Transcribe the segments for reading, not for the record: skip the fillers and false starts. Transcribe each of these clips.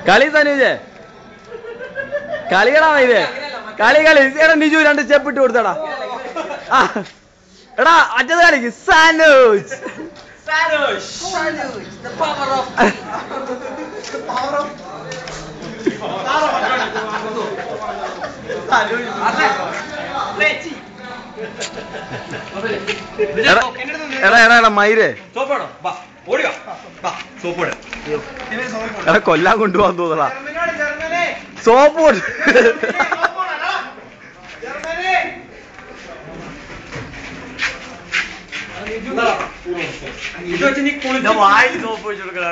കളി തനുജേ കളിയടാ ഇത് കളി എടാ നിജു 2 സ്റ്റെപ്പ് ഇട്ട് കൊടുത്തടാ എടാ അച്ഛത് കളിക്ക് സാൻഡ്വിച്ച് എടാ മയിരേ എടാ കൊല്ലാൻ കൊണ്ടുപോകാൻ തോന്നടാ സോപ്പ് വായിൽ സോപ്പ് വെച്ച് കൊടുക്കണ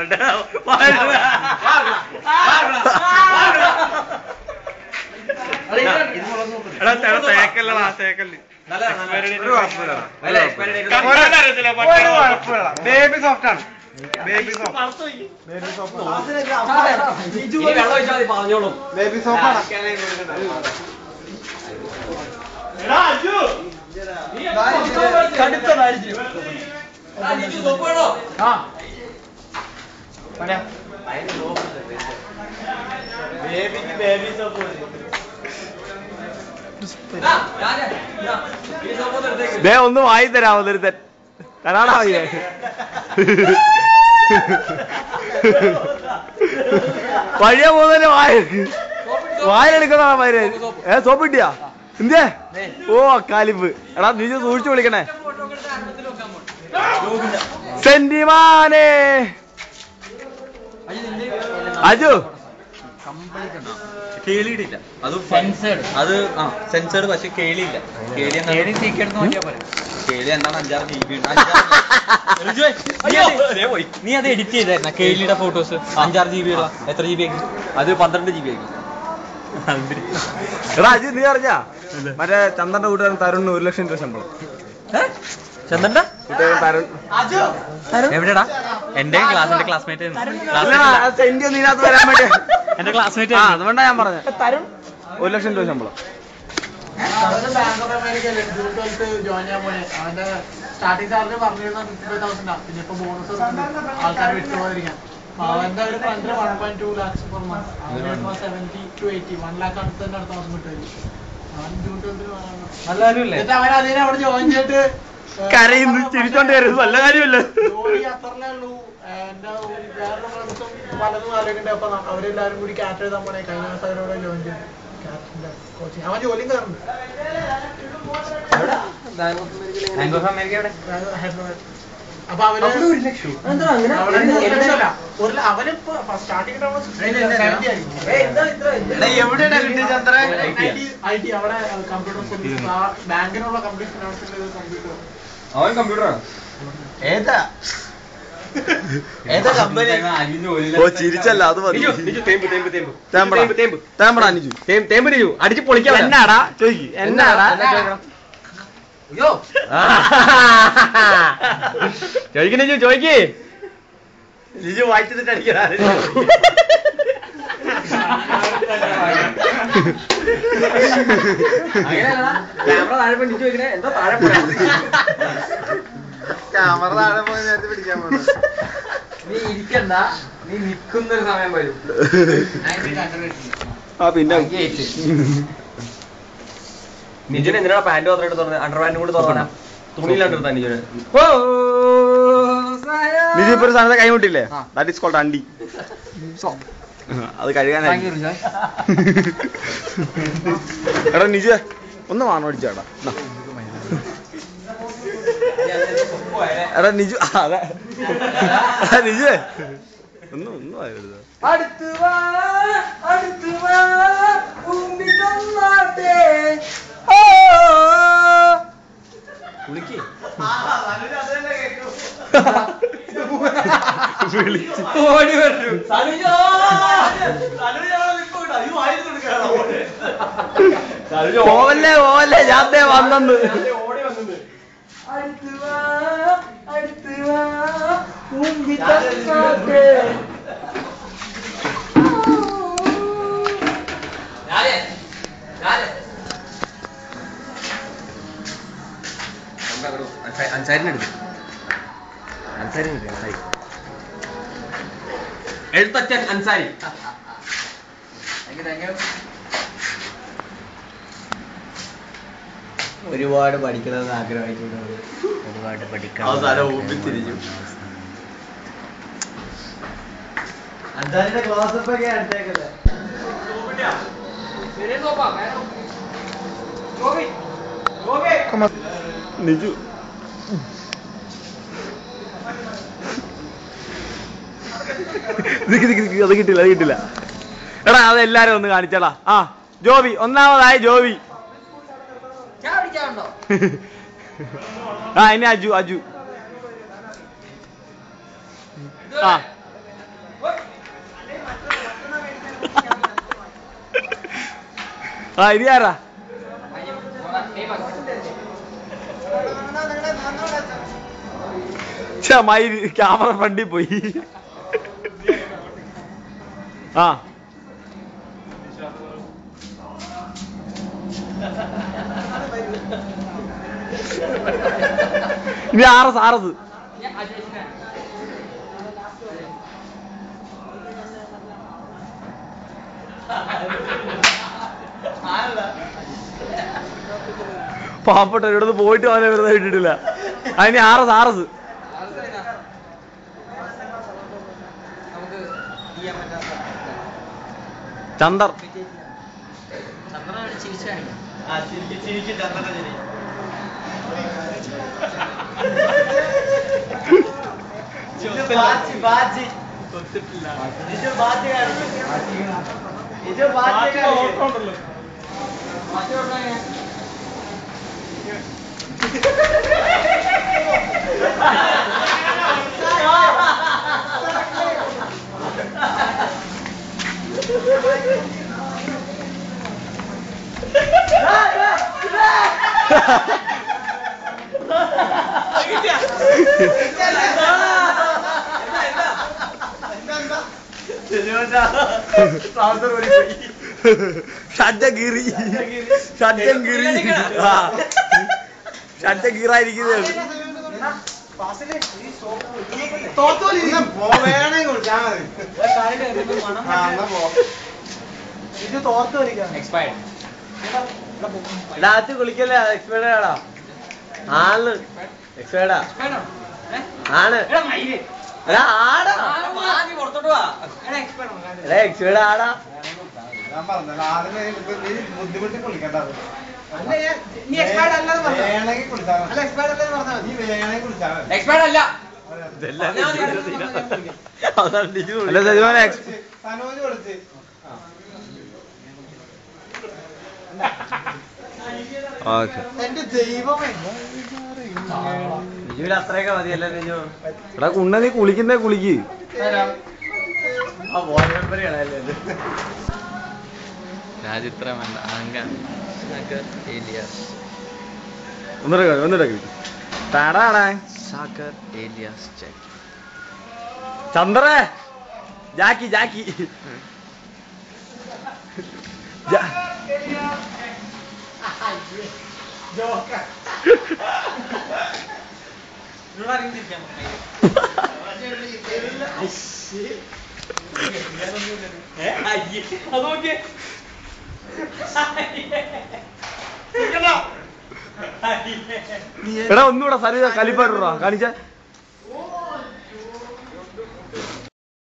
ബേബി സോഫ്റ്റ് ആണ്. ബേബി സോപ്പ് ബേബി സോപ്പാണ്. ഒന്ന് വായി തരാമോ ഒരുത്തൻ തരാടാ മതിയെ പഴയ പോകുന്നതിന് വായെടുക്കുന്നതാ മയിര് സോപ്പ് കിട്ടിയാ എന്തേ ഓ കാലിപ്പ് എടാ നീ സൂക്ഷിച്ചു വിളിക്കണേ സെന്റിമാനെ അജു കേളിയിടില്ല അത് സെൻസേർഡ് പക്ഷെ കേളിയില്ല കേളി എന്താണ് 5-6 GB നീ അത് എഡിറ്റ് ചെയ്തായിരുന്ന കേളിയുടെ ഫോട്ടോസ് 5-6 GB ഉള്ള എത്ര GB ആക്കി അത് 12 GB ആക്കി എടാ അജു നീ അറിഞ്ഞാ മറ്റേ ചന്ദ്രന്റെ കൂട്ടുകാരൻ തരുണിന് 1 ലക്ഷം രൂപ ശമ്പളം ചന്ദ്രന്റെ എവിടെടാ എന്റെ ക്ലാസ്മേറ്റ് എന്റെ ക്ലാസ്മേറ്റ് അതുകൊണ്ടാ ഞാൻ പറഞ്ഞത് 1 ലക്ഷം രൂപ ശമ്പളം ബാങ്ക് ഓഫ് അമേരിക്കയിലെ ജോയിൻ ചെയ്യാൻ പോലെ അവന്റെ സ്റ്റാർട്ടിംഗ് സാലറി പറഞ്ഞിരുന്ന 55,000 പിന്നെ ഇപ്പൊ ബോണസ് ആൾക്കാർ വിട്ടുപോകാതിരിക്കാൻ അവന്റെ ഒരു ഫ്രണ്ടിന് 1.2 lakhs per month അവന് 70 to 80 1 lakh അടുത്ത് തന്നെ അടുത്ത മാസം വിട്ടുപോയി അവൻ ജൂൺ 12 അവൻ അതിനെ അവിടെ ജോയിൻ ചെയ്തിട്ട് കരയുന്നു ചിരിച്ചോണ്ട് കയറുന്നു നല്ല കാര്യമല്ല ജോലി അത്രേ ഉള്ളൂ. എന്റെ വേറെ ഫ്രണ്ട്സും പലതും ആലോചിക്കണ്ടേ അപ്പൊ അവരെല്ലാരും കൂടി ക്യാറ്റ് എഴുതാൻ പോണേ കഴിഞ്ഞ മാസം അവരോട് ജോയിൻ ചെയ്തു ക്യാറ്റിന്റെ കോച്ചിങ് അവൻ ജോലിയും കയറുന്നു ബാങ്ക് ഓഫ് അമേരിക്ക എവിടെ അപ്പൊ അവന് അവനിപ്പോ സ്റ്റാർട്ടിംഗ് ഐ ടി അവിടെ കമ്പ്യൂട്ടർ സർവീസ് ആ ബാങ്കിനുള്ള കംപ്ലീറ്റ് ഫിനാൻസിന്റെ കമ്പ്യൂട്ടർ അവൻ കമ്പ്യൂട്ടറാണ് ഏതാ ചിരിച്ചല്ല അത് മതി അടിച്ച് പൊളിക്കാം എന്നാടാ ചോദിക്ക് എന്നാടാ ചോദിക്കണേ ചോദിക്കേ ലിജു വായിച്ചിട്ട് അടിക്കണ ക്യാമറ താഴെ പിടിച്ചു വെക്കണേ എന്താ താഴെ ക്യാമറ താഴെ പോയി നേരത്തെ പിടിക്കാൻ പോകുന്നു. നീ ഇരിക്കണ്ട നീ നിക്കുന്നൊരു സമയം വരും പിന്നെ നിജുന് എന്തിനാ പാന്റ് മാത്രമായിട്ട് തുറന്നത് അണ്ടർ പാന്റും കൂടി തുറന്നാ തുണിയില്ലാണ്ട് നിജുന് നിജു ഇപ്പൊ ഒരു സാധനത്തെ കൈമുട്ടില്ലേ ദാറ്റ് ഈസ് കോൾഡ് അണ്ടി അത് കഴുകാനായി എടാ നിജു ഒന്ന് വാണോ അടിച്ചാടാ എടാ നിജു അതെ നിജു ഒന്നും ആയിരുന്നു പോവല്ലേ പോവല്ലേ ഞാൻ വന്നു അൻസാരിനെടുത്ത് എഴുത്തച്ഛൻ അൻസാരി ഒരുപാട് പഠിക്കണമെന്ന് ആഗ്രഹമായിട്ടുണ്ട്. ഒരുപാട് പഠിക്കണം. അവസാനം ഊപ്പി തിരിച്ചു. അഞ്ചാറിന്റെ ക്ലാസ് ഒക്കെ അടുത്തേക്കല്ലേ? നിജു അത് കിട്ടില്ല അത് കിട്ടില്ല. എടാ അതെല്ലാരും ഒന്ന് കാണിച്ചടാ. ആ ജോബി ഒന്നാമതായി ജോബി. ആ ഇനി അജു അജു. ആ ആ ഇനി ആരാ? മയില് ക്യാമറ ഫ്രണ്ടിൽ പോയി. ആ ഇനി ആറസ് ആറസ്. പാവപ്പെട്ട ഇവിടുന്ന് പോയിട്ട് അവനെ വെറുതെ ഇട്ടിട്ടില്ല. അതിന് ആറസ് ആറസ്. ചന്ദർ ഷഡ്ജഗിരി ഷഡ്ജഗിരി. ആ ഷഡ്ജഗീറായിരിക്കുന്നത്. രാത്രി കുളിക്കല്ലേ? എക്സ്പയർഡ് ആടാ ആണ്. എക്സ്പയർഡാ ആണ്. എക്സ്പയർഡ് ആടാ. ബുദ്ധിമുട്ടി കുളിക്കണ്ട. എന്റെ ദൈവമേ, നിജുവിൽ അത്രയൊക്കെ മതിയല്ലേ നിജു? എടാ കുണ്ണ നീ കുളിക്കുന്നേ കുളിക്ക്. ആ ഫോൺ നമ്പർ കളയല്ലേ? ചന്ദ്രേ ജാക്കി ജാക്കി. എടാ ഒന്നുകൂടെ സരിത കലിപ്പാട്ടാ കാണിച്ച.